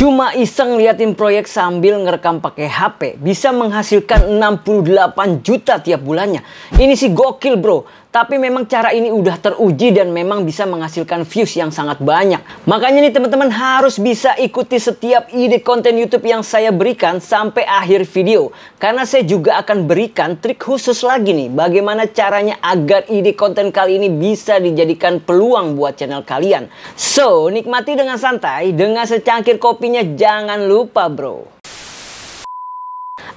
Cuma iseng liatin proyek sambil ngerekam pakai HP bisa menghasilkan 68 juta tiap bulannya. Ini sih gokil bro. Tapi memang cara ini udah teruji dan memang bisa menghasilkan views yang sangat banyak. Makanya nih teman-teman harus bisa ikuti setiap ide konten YouTube yang saya berikan sampai akhir video. Karena saya juga akan berikan trik khusus lagi nih. Bagaimana caranya agar ide konten kali ini bisa dijadikan peluang buat channel kalian. So, nikmati dengan santai, dengan secangkir kopinya jangan lupa bro.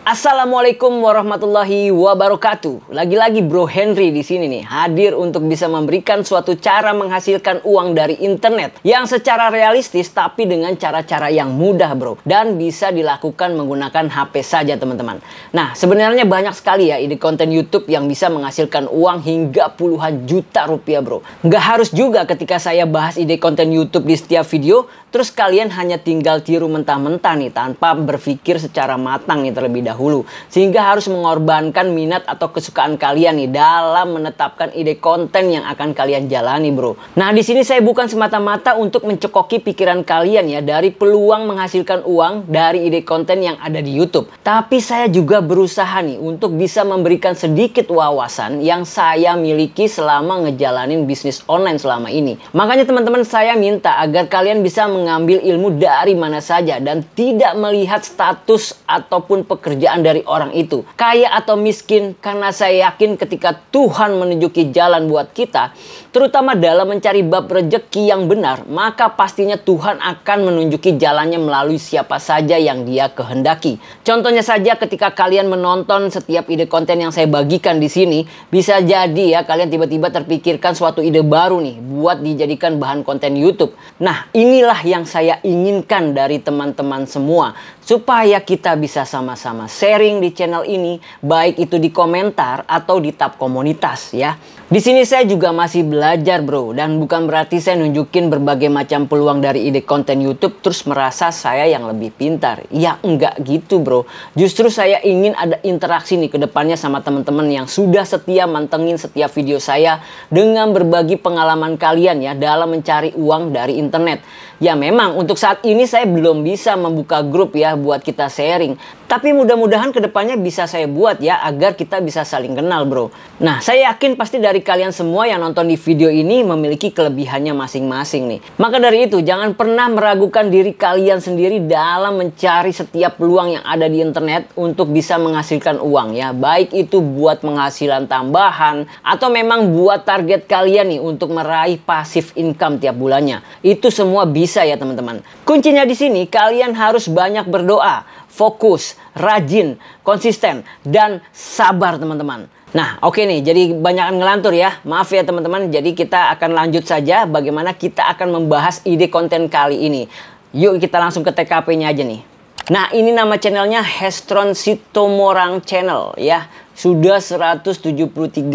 Assalamualaikum warahmatullahi wabarakatuh. Lagi-lagi Bro Henry di sini nih hadir untuk bisa memberikan suatu cara menghasilkan uang dari internet yang secara realistis tapi dengan cara-cara yang mudah bro, dan bisa dilakukan menggunakan HP saja teman-teman. Nah sebenarnya banyak sekali ya ide konten YouTube yang bisa menghasilkan uang hingga puluhan juta rupiah bro. Nggak harus juga ketika saya bahas ide konten YouTube di setiap video terus kalian hanya tinggal tiru mentah-mentah nih tanpa berpikir secara matang nih terlebih dahulu, sehingga harus mengorbankan minat atau kesukaan kalian nih dalam menetapkan ide konten yang akan kalian jalani bro. Nah di sini saya bukan semata-mata untuk mencekoki pikiran kalian ya dari peluang menghasilkan uang dari ide konten yang ada di YouTube, tapi saya juga berusaha nih untuk bisa memberikan sedikit wawasan yang saya miliki selama ngejalanin bisnis online selama ini. Makanya teman-teman saya minta agar kalian bisa mengambil ilmu dari mana saja dan tidak melihat status ataupun pekerjaan dari orang itu, kaya atau miskin, karena saya yakin ketika Tuhan menunjuki jalan buat kita, terutama dalam mencari bab rejeki yang benar, maka pastinya Tuhan akan menunjuki jalannya melalui siapa saja yang Dia kehendaki. Contohnya saja ketika kalian menonton setiap ide konten yang saya bagikan di sini, bisa jadi ya kalian tiba-tiba terpikirkan suatu ide baru nih buat dijadikan bahan konten YouTube. Nah, inilah yang saya inginkan dari teman-teman semua, supaya kita bisa sama-sama sharing di channel ini, baik itu di komentar atau di tab komunitas ya. Di sini saya juga masih belajar bro, dan bukan berarti saya nunjukin berbagai macam peluang dari ide konten YouTube terus merasa saya yang lebih pintar. Ya enggak gitu bro. Justru saya ingin ada interaksi nih ke depannya sama teman-teman yang sudah setia mantengin setiap video saya dengan berbagi pengalaman kalian ya dalam mencari uang dari internet. Ya memang untuk saat ini saya belum bisa membuka grup ya buat kita sharing. Tapi mudah-mudahan kedepannya bisa saya buat ya agar kita bisa saling kenal bro. Nah saya yakin pasti dari kalian semua yang nonton di video ini memiliki kelebihannya masing-masing nih. Maka dari itu jangan pernah meragukan diri kalian sendiri dalam mencari setiap peluang yang ada di internet untuk bisa menghasilkan uang ya. Baik itu buat penghasilan tambahan atau memang buat target kalian nih untuk meraih passive income tiap bulannya. Itu semua bisa ya teman-teman. Kuncinya di sini kalian harus banyak berdoa, fokus, rajin, konsisten, dan sabar teman-teman. Nah oke nih, jadi banyakan ngelantur ya. Maaf ya teman-teman, jadi kita akan lanjut saja bagaimana kita akan membahas ide konten kali ini. Yuk kita langsung ke TKP-nya aja nih. Nah ini nama channelnya Hestron Sitomorang Channel ya. Sudah 173.000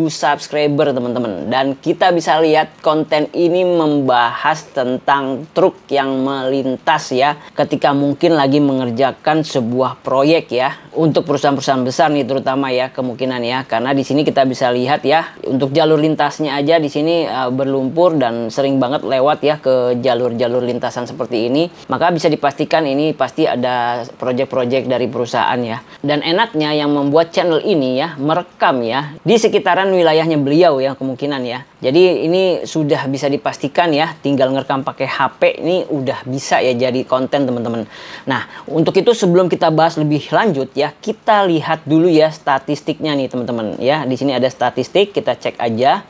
subscriber teman-teman. Dan kita bisa lihat konten ini membahas tentang truk yang melintas ya. Ketika mungkin lagi mengerjakan sebuah proyek ya. Untuk perusahaan-perusahaan besar nih terutama ya kemungkinan ya. Karena di sini kita bisa lihat ya. Untuk jalur lintasnya aja di sini berlumpur dan sering banget lewat ya ke jalur-jalur lintasan seperti ini. Maka bisa dipastikan ini pasti ada proyek-proyek dari perusahaan ya. Dan enaknya yang membuat channel ini ya merekam ya di sekitaran wilayahnya beliau ya kemungkinan ya. Jadi ini sudah bisa dipastikan ya, tinggal ngerekam pakai HP ini udah bisa ya jadi konten teman-teman. Nah untuk itu sebelum kita bahas lebih lanjut ya, kita lihat dulu ya statistiknya nih teman-teman ya. Di sini ada statistik, kita cek aja.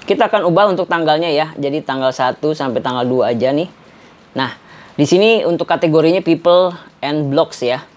Kita akan ubah untuk tanggalnya ya, jadi tanggal 1 sampai tanggal 2 aja nih. Nah di sini untuk kategorinya people and blogs ya.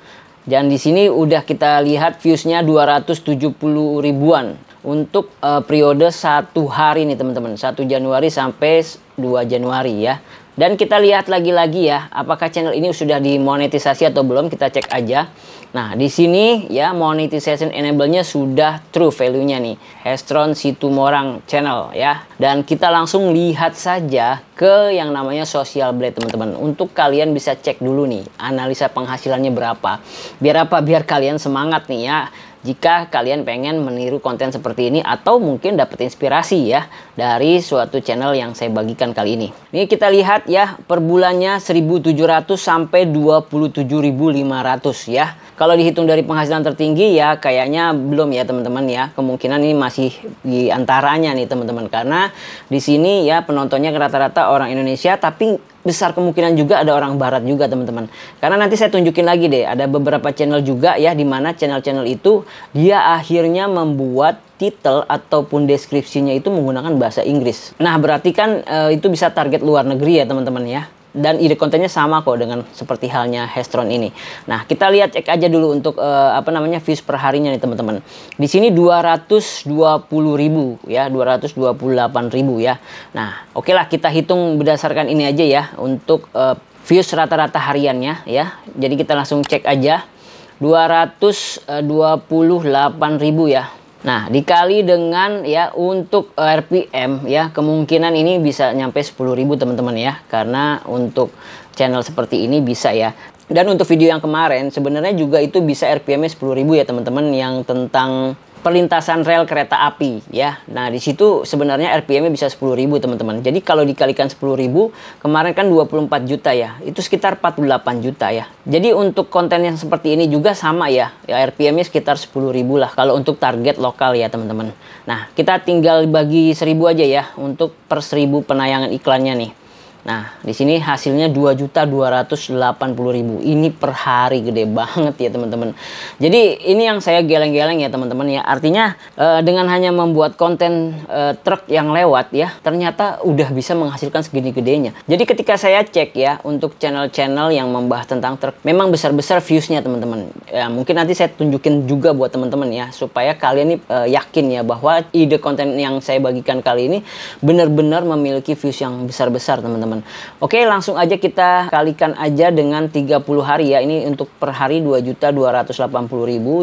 Dan di sini udah kita lihat viewsnya 270 ribuan untuk periode 1 hari nih teman-teman, 1 Januari sampai 2 Januari ya. Dan kita lihat lagi-lagi ya, apakah channel ini sudah dimonetisasi atau belum, kita cek aja. Nah, di sini ya monetization enable-nya sudah true value-nya nih. Hestron Sitomorang Channel ya. Dan kita langsung lihat saja ke yang namanya Social Blade teman-teman. Untuk kalian bisa cek dulu nih analisa penghasilannya berapa. Biar apa? Biar kalian semangat nih ya. jika kalian pengen meniru konten seperti ini atau mungkin dapat inspirasi ya dari suatu channel yang saya bagikan kali ini. Ini kita lihat ya, per bulannya 1.700 sampai 27.500 ya. Kalau dihitung dari penghasilan tertinggi ya kayaknya belum ya teman-teman ya. Kemungkinan ini masih di antaranya nih teman-teman, karena di sini ya penontonnya rata-rata orang Indonesia, tapi besar kemungkinan juga ada orang barat juga teman-teman. Karena nanti saya tunjukin lagi deh, ada beberapa channel juga ya, dimana channel-channel itu dia akhirnya membuat titel ataupun deskripsinya itu menggunakan bahasa Inggris. Nah berarti kan itu bisa target luar negeri ya teman-teman ya. Dan ide kontennya sama kok dengan seperti halnya Hestron ini. Nah, kita lihat cek aja dulu untuk views per harinya nih teman-teman. Di sini 220.000 ya, 228.000 ya. Nah, oke lah kita hitung berdasarkan ini aja ya untuk views rata-rata hariannya ya. Jadi kita langsung cek aja 228.000 ya. Nah, dikali dengan ya untuk RPM ya, kemungkinan ini bisa nyampe 10.000 teman-teman ya. Karena untuk channel seperti ini bisa ya. Dan untuk video yang kemarin sebenarnya juga itu bisa RPM-nya 10.000 ya teman-teman, yang tentang perlintasan rel kereta api ya. Nah, di situ sebenarnya RPM-nya bisa 10.000 teman-teman. Jadi kalau dikalikan 10.000, kemarin kan 24 juta ya. Itu sekitar 48 juta ya. Jadi untuk konten yang seperti ini juga sama ya. Ya RPM-nya sekitar 10.000 lah kalau untuk target lokal ya teman-teman. Nah, kita tinggal bagi 1.000 aja ya untuk per 1.000 penayangan iklannya nih. Nah, di sini hasilnya 2.280.000. Ini per hari, gede banget ya teman-teman. Jadi ini yang saya geleng-geleng ya teman-teman ya. Artinya dengan hanya membuat konten truk yang lewat ya, ternyata udah bisa menghasilkan segini gedenya. Jadi ketika saya cek ya untuk channel-channel yang membahas tentang truk, memang besar-besar viewsnya teman-teman. Ya, mungkin nanti saya tunjukin juga buat teman-teman ya, supaya kalian nih yakin ya bahwa ide konten yang saya bagikan kali ini benar-benar memiliki views yang besar-besar teman-teman. Oke, langsung aja kita kalikan aja dengan 30 hari ya. Ini untuk per hari 2.280.000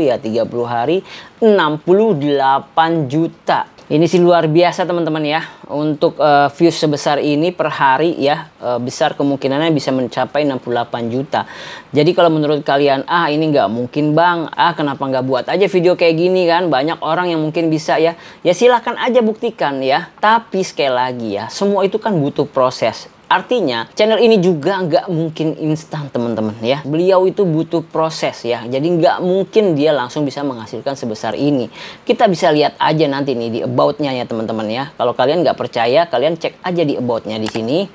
ya, 30 hari 68 juta. Ini sih luar biasa teman-teman ya. Untuk views sebesar ini per hari ya, besar kemungkinannya bisa mencapai 68 juta. Jadi kalau menurut kalian, ini nggak mungkin bang, kenapa nggak buat aja video kayak gini kan, banyak orang yang mungkin bisa ya. Ya silahkan aja buktikan ya. Tapi sekali lagi ya, semua itu kan butuh proses. Artinya channel ini juga nggak mungkin instan teman-teman ya. Beliau itu butuh proses ya. Jadi nggak mungkin dia langsung bisa menghasilkan sebesar ini. Kita bisa lihat aja nanti nih di about-nya ya teman-teman ya. Kalau kalian nggak percaya, kalian cek aja di about-nya di sini.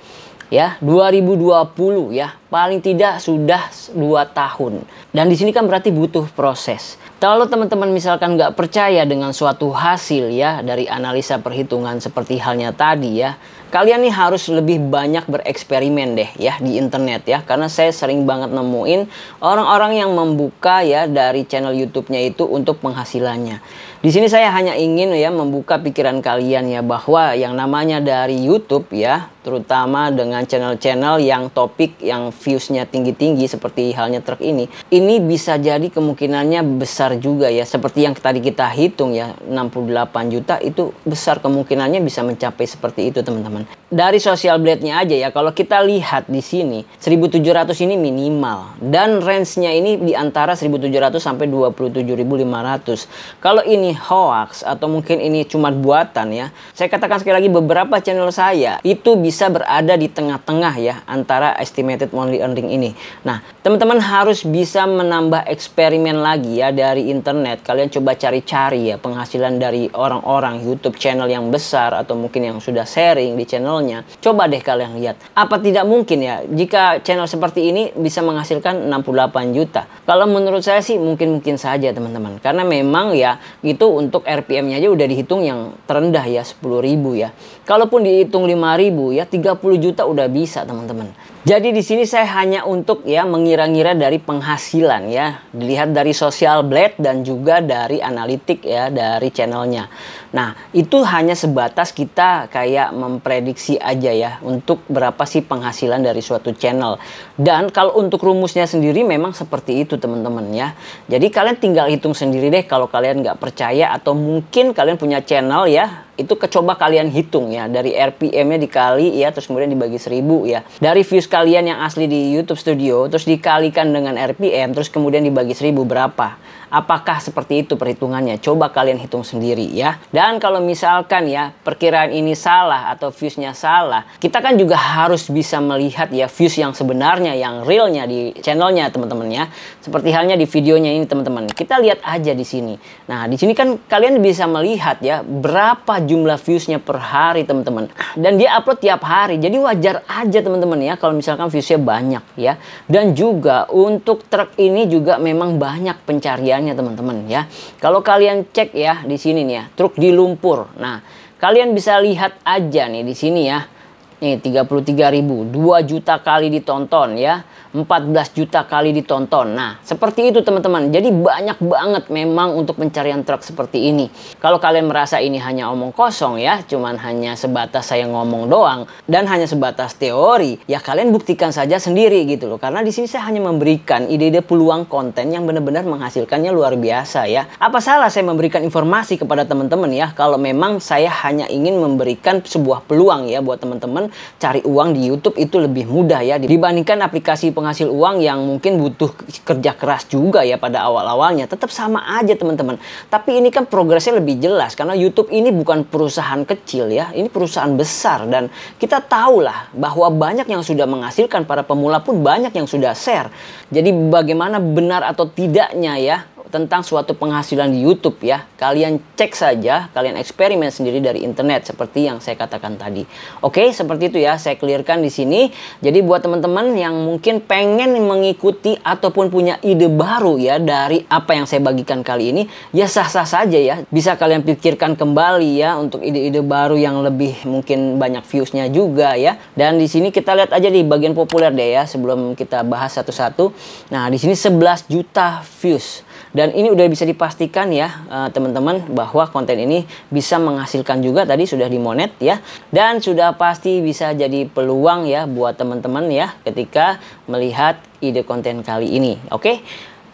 Ya, 2020 ya, paling tidak sudah 2 tahun. Dan di sini kan berarti butuh proses. Kalau teman-teman misalkan nggak percaya dengan suatu hasil ya dari analisa perhitungan seperti halnya tadi ya, kalian nih harus lebih banyak bereksperimen deh ya di internet ya. Karena saya sering banget nemuin orang-orang yang membuka ya dari channel YouTube-nya itu untuk penghasilannya. Di sini saya hanya ingin ya membuka pikiran kalian ya, bahwa yang namanya dari YouTube ya, terutama dengan channel-channel yang topik yang viewsnya tinggi-tinggi seperti halnya truk ini bisa jadi kemungkinannya besar juga ya. Seperti yang tadi kita hitung ya, 68 juta itu besar kemungkinannya bisa mencapai seperti itu teman-teman. Dari Social Blade-nya aja ya, kalau kita lihat di sini 1.700 ini minimal, dan range-nya ini di antara 1.700 sampai 27.500. Kalau ini hoax atau mungkin ini cuma buatan ya, saya katakan sekali lagi, beberapa channel saya itu bisa berada di tengah-tengah ya antara estimated monthly earning ini. Nah, teman-teman harus bisa menambah eksperimen lagi ya dari internet. Kalian coba cari-cari ya penghasilan dari orang-orang YouTube channel yang besar atau mungkin yang sudah sharing di channelnya. Coba deh kalian lihat, apa tidak mungkin ya jika channel seperti ini bisa menghasilkan 68 juta. Kalau menurut saya sih mungkin saja teman-teman, karena memang ya itu untuk RPM-nya aja udah dihitung yang terendah ya 10.000 ya. Kalaupun dihitung 5.000 ya 30 juta udah bisa teman-teman. Jadi di sini saya hanya untuk ya mengira-ngira dari penghasilan ya, dilihat dari Social Blade dan juga dari analitik ya dari channelnya. Nah, itu hanya sebatas kita kayak memprediksi aja ya untuk berapa sih penghasilan dari suatu channel. Dan kalau untuk rumusnya sendiri memang seperti itu teman-teman ya. Jadi kalian tinggal hitung sendiri deh kalau kalian nggak percaya, atau mungkin kalian punya channel ya Itu coba kalian hitung ya, dari RPM-nya dikali ya, terus kemudian dibagi 1000 ya. Dari views kalian yang asli di YouTube Studio, terus dikalikan dengan RPM, terus kemudian dibagi 1000 berapa? Apakah seperti itu perhitungannya? Coba kalian hitung sendiri ya. Dan kalau misalkan ya perkiraan ini salah atau viewsnya salah, kita kan juga harus bisa melihat ya views yang sebenarnya, yang realnya di channelnya teman-teman ya. Seperti halnya di videonya ini teman-teman. Kita lihat aja di sini. Nah di sini kan kalian bisa melihat ya berapa jumlah viewsnya per hari teman-teman. Dan dia upload tiap hari. Jadi wajar aja teman-teman ya kalau misalkan viewsnya banyak ya. Dan juga untuk truk ini juga memang banyak pencarian teman-teman ya. Kalau kalian cek ya di sini nih ya, truk di lumpur. Nah, kalian bisa lihat aja nih di sini ya. Nih 33.000, 2 juta kali ditonton ya. 14 juta kali ditonton. Nah, seperti itu teman-teman. Jadi banyak banget memang untuk pencarian truk seperti ini. Kalau kalian merasa ini hanya omong kosong ya, cuman hanya sebatas saya ngomong doang dan hanya sebatas teori, ya kalian buktikan saja sendiri gitu loh. Karena di sini saya hanya memberikan ide-ide peluang konten yang benar-benar menghasilkannya luar biasa ya. Apa salah saya memberikan informasi kepada teman-teman ya, kalau memang saya hanya ingin memberikan sebuah peluang ya buat teman-teman cari uang di YouTube itu lebih mudah ya dibandingkan aplikasi penghasil uang yang mungkin butuh kerja keras juga ya pada awal-awalnya. Tetap sama aja teman-teman. Tapi ini kan progresnya lebih jelas karena YouTube ini bukan perusahaan kecil ya. Ini perusahaan besar dan kita tahulah bahwa banyak yang sudah menghasilkan, para pemula pun banyak yang sudah share. Jadi bagaimana benar atau tidaknya ya tentang suatu penghasilan di YouTube ya, kalian cek saja, kalian eksperimen sendiri dari internet seperti yang saya katakan tadi. Oke, seperti itu ya, saya clearkan di sini. Jadi buat teman-teman yang mungkin pengen mengikuti ataupun punya ide baru ya dari apa yang saya bagikan kali ini, ya sah-sah saja ya. Bisa kalian pikirkan kembali ya untuk ide-ide baru yang lebih mungkin banyak viewsnya juga ya. Dan di sini kita lihat aja di bagian populer deh ya sebelum kita bahas satu-satu. Nah, di sini 11 juta views. Dan ini udah bisa dipastikan ya teman-teman bahwa konten ini bisa menghasilkan juga, tadi sudah dimonet ya. Dan sudah pasti bisa jadi peluang ya buat teman-teman ya ketika melihat ide konten kali ini. Oke?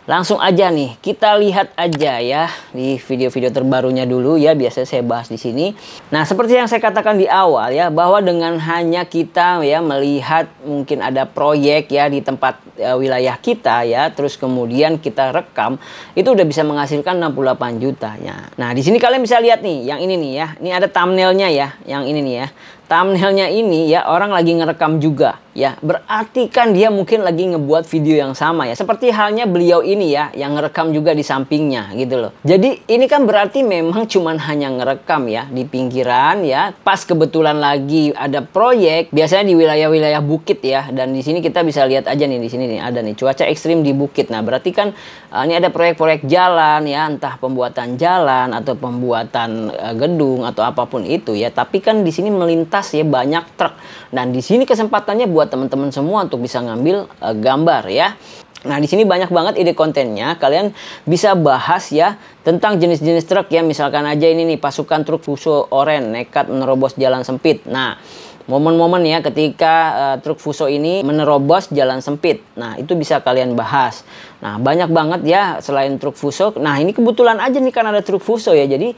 Langsung aja nih, kita lihat aja ya di video-video terbarunya dulu ya, biasanya saya bahas di sini. Nah, seperti yang saya katakan di awal ya, bahwa dengan hanya kita ya melihat mungkin ada proyek ya di tempat wilayah kita ya, terus kemudian kita rekam, itu udah bisa menghasilkan 68 juta ya. Nah, di sini kalian bisa lihat nih, yang ini nih ya. Ini ada thumbnailnya ya, yang ini nih ya. Thumbnailnya ini ya orang lagi ngerekam juga ya, berarti kan dia mungkin lagi ngebuat video yang sama ya, seperti halnya beliau ini ya yang ngerekam juga di sampingnya gitu loh. Jadi ini kan berarti memang cuman hanya ngerekam ya di pinggiran ya, pas kebetulan lagi ada proyek biasanya di wilayah-wilayah bukit ya. Dan di sini kita bisa lihat aja nih, di sini nih ada nih cuaca ekstrim di bukit. Nah berarti kan ini ada proyek-proyek jalan ya, entah pembuatan jalan atau pembuatan gedung atau apapun itu ya, tapi kan di sini melintas ya banyak truk. Dan di sini kesempatannya buat teman-teman semua untuk bisa ngambil gambar ya. Nah, di sini banyak banget ide kontennya. Kalian bisa bahas ya tentang jenis-jenis truk ya. Misalkan aja ini nih, pasukan truk Fuso Oren nekat menerobos jalan sempit. Nah, momen-momen ya ketika truk Fuso ini menerobos jalan sempit. Nah, itu bisa kalian bahas. Nah, banyak banget ya selain truk Fuso. Nah, ini kebetulan aja nih kan ada truk Fuso ya. Jadi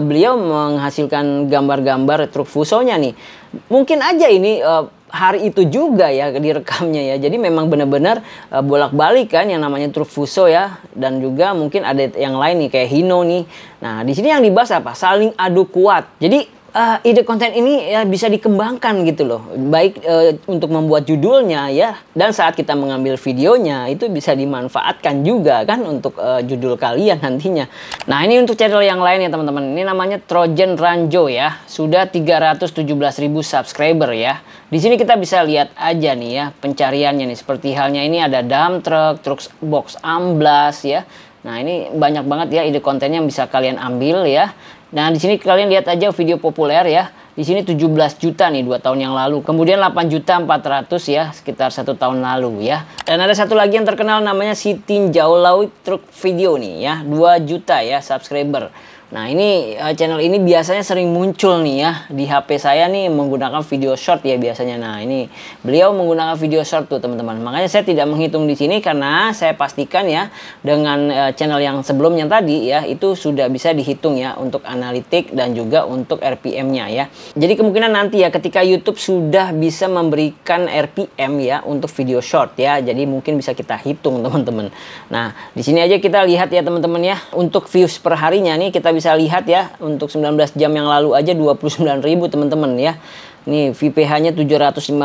beliau menghasilkan gambar-gambar truk Fusonya nih. Mungkin aja ini hari itu juga ya direkamnya ya. Jadi memang benar-benar bolak-balik kan yang namanya truk Fuso ya. Dan juga mungkin ada yang lain nih kayak Hino nih. Nah, di sini yang dibahas apa? Saling adu kuat. Jadi ide konten ini ya bisa dikembangkan gitu loh, baik untuk membuat judulnya ya, dan saat kita mengambil videonya itu bisa dimanfaatkan juga kan untuk judul kalian nantinya. Nah, ini untuk channel yang lain ya teman-teman, ini namanya Trojan Ranjo ya, sudah 317.000 subscriber ya. Di sini kita bisa lihat aja nih ya pencariannya nih, seperti halnya ini ada dump truck, truk box amblas ya. Nah, ini banyak banget ya ide kontennya yang bisa kalian ambil ya. Nah, di sini kalian lihat aja video populer ya. Di sini 17 juta nih 2 tahun yang lalu. Kemudian 8.400.000 ya sekitar 1 tahun lalu ya. Dan ada satu lagi yang terkenal namanya Sitin Jaulau Truk Video nih ya. 2 juta ya subscriber. Nah ini channel ini biasanya sering muncul nih ya di HP saya nih menggunakan video short ya biasanya. Nah ini beliau menggunakan video short tuh teman-teman. Makanya saya tidak menghitung di sini karena saya pastikan ya dengan channel yang sebelumnya tadi ya itu sudah bisa dihitung ya untuk analitik dan juga untuk RPM-nya ya. Jadi kemungkinan nanti ya ketika YouTube sudah bisa memberikan RPM ya untuk video short ya. Jadi mungkin bisa kita hitung teman-teman. Nah di sini aja kita lihat ya teman-teman ya untuk views per harinya nih kita bisa lihat ya untuk 19 jam yang lalu aja 29.000 teman-teman ya. Nih VPH-nya 750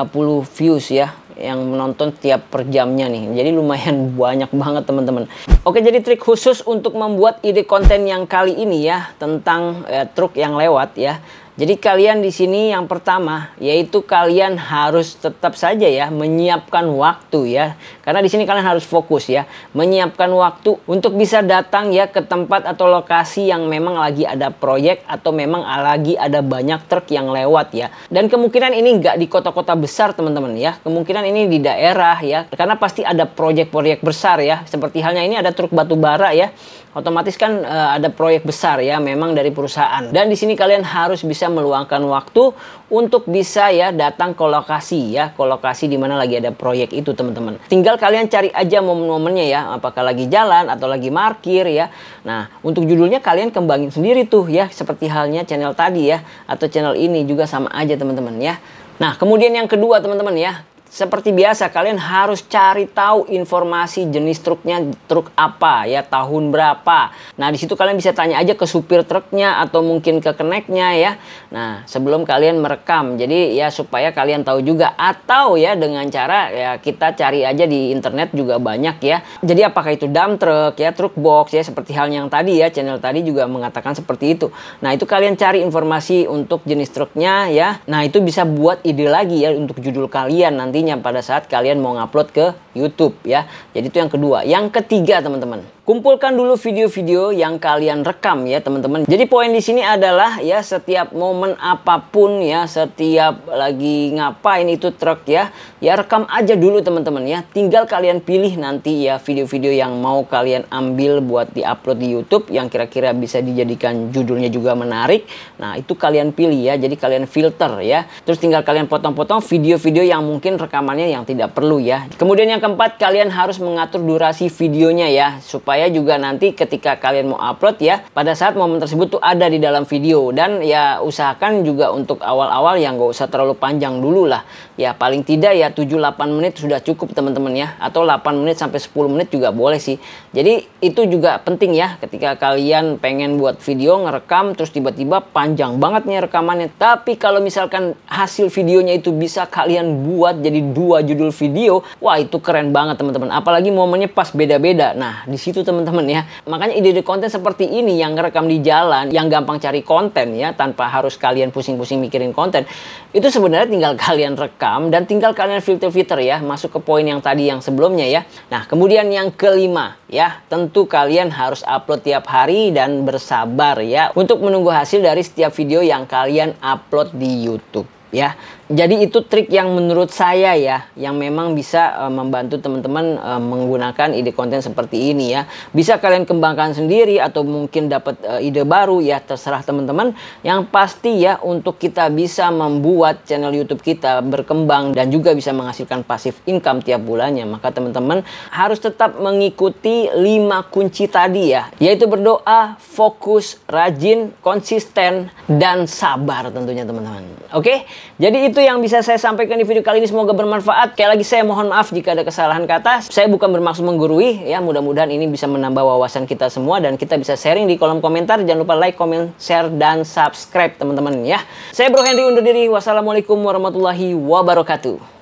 views ya yang menonton tiap per jamnya nih. Jadi lumayan banyak banget teman-teman. Oke, jadi trik khusus untuk membuat ide konten yang kali ini ya tentang truk yang lewat ya. Jadi kalian di sini yang pertama yaitu kalian harus tetap saja ya menyiapkan waktu ya. Karena di sini kalian harus fokus ya, menyiapkan waktu untuk bisa datang ya ke tempat atau lokasi yang memang lagi ada proyek atau memang lagi ada banyak truk yang lewat ya. Dan kemungkinan ini nggak di kota-kota besar teman-teman ya. Kemungkinan ini di daerah ya. Karena pasti ada proyek-proyek besar ya. Seperti halnya ini ada truk batu bara ya. Otomatis kan ada proyek besar ya memang dari perusahaan. Dan di sini kalian harus bisa meluangkan waktu untuk bisa ya datang ke lokasi ya, ke lokasi di mana lagi ada proyek itu teman-teman. Tinggal kalian cari aja momen-momennya ya, apakah lagi jalan atau lagi parkir ya. Nah, untuk judulnya kalian kembangin sendiri tuh ya, seperti halnya channel tadi ya, atau channel ini juga sama aja teman-teman ya. Nah, kemudian yang kedua teman-teman ya, seperti biasa kalian harus cari tahu informasi jenis truknya, truk apa ya, tahun berapa. Nah di situ kalian bisa tanya aja ke supir truknya atau mungkin ke keneknya ya. Nah sebelum kalian merekam, jadi ya supaya kalian tahu juga, atau ya dengan cara ya kita cari aja di internet juga banyak ya. Jadi apakah itu dump truck ya, truk box ya, seperti hal yang tadi ya, channel tadi juga mengatakan seperti itu. Nah itu kalian cari informasi untuk jenis truknya ya. Nah itu bisa buat ide lagi ya untuk judul kalian nanti pada saat kalian mau ngupload ke YouTube ya. Jadi itu yang kedua. Yang ketiga teman-teman, kumpulkan dulu video-video yang kalian rekam ya teman-teman. Jadi poin di sini adalah ya setiap momen apapun ya, setiap lagi ngapain itu truk ya, ya rekam aja dulu teman-teman ya. Tinggal kalian pilih nanti ya video-video yang mau kalian ambil buat diupload di YouTube yang kira-kira bisa dijadikan judulnya juga menarik. Nah itu kalian pilih ya. Jadi kalian filter ya. Terus tinggal kalian potong-potong video-video yang mungkin rekamannya yang tidak perlu ya. Kemudian yang keempat, kalian harus mengatur durasi videonya ya, supaya juga nanti ketika kalian mau upload ya, pada saat momen tersebut tuh ada di dalam video. Dan ya usahakan juga untuk awal-awal yang gak usah terlalu panjang dulu lah ya, paling tidak ya 7-8 menit sudah cukup teman-teman ya, atau 8 menit sampai 10 menit juga boleh sih. Jadi itu juga penting ya ketika kalian pengen buat video ngerekam terus tiba-tiba panjang banget nih rekamannya. Tapi kalau misalkan hasil videonya itu bisa kalian buat jadi 2 judul video, wah itu keren banget teman-teman. Apalagi momennya pas beda-beda. Nah di situ teman-teman ya, makanya ide-ide konten seperti ini yang ngerekam di jalan, yang gampang cari konten ya, tanpa harus kalian pusing-pusing mikirin konten, itu sebenarnya tinggal kalian rekam dan tinggal kalian filter-filter ya, masuk ke poin yang tadi yang sebelumnya ya. Nah kemudian yang kelima ya, tentu kalian harus upload tiap hari dan bersabar ya untuk menunggu hasil dari setiap video yang kalian upload di YouTube ya. Jadi itu trik yang menurut saya ya, yang memang bisa membantu teman-teman menggunakan ide konten seperti ini ya. Bisa kalian kembangkan sendiri atau mungkin dapat ide baru ya, terserah teman-teman. Yang pasti ya, untuk kita bisa membuat channel YouTube kita berkembang dan juga bisa menghasilkan passive income tiap bulannya, maka teman-teman harus tetap mengikuti 5 kunci tadi ya, yaitu berdoa, fokus, rajin, konsisten, dan sabar tentunya teman-teman. Oke, jadi itu yang bisa saya sampaikan di video kali ini, semoga bermanfaat. Kayak lagi saya mohon maaf jika ada kesalahan kata. Saya bukan bermaksud menggurui ya, mudah-mudahan ini bisa menambah wawasan kita semua dan kita bisa sharing di kolom komentar. Jangan lupa like, comment, share, dan subscribe teman-teman ya. Saya Bro Henry undur diri. Wassalamualaikum warahmatullahi wabarakatuh.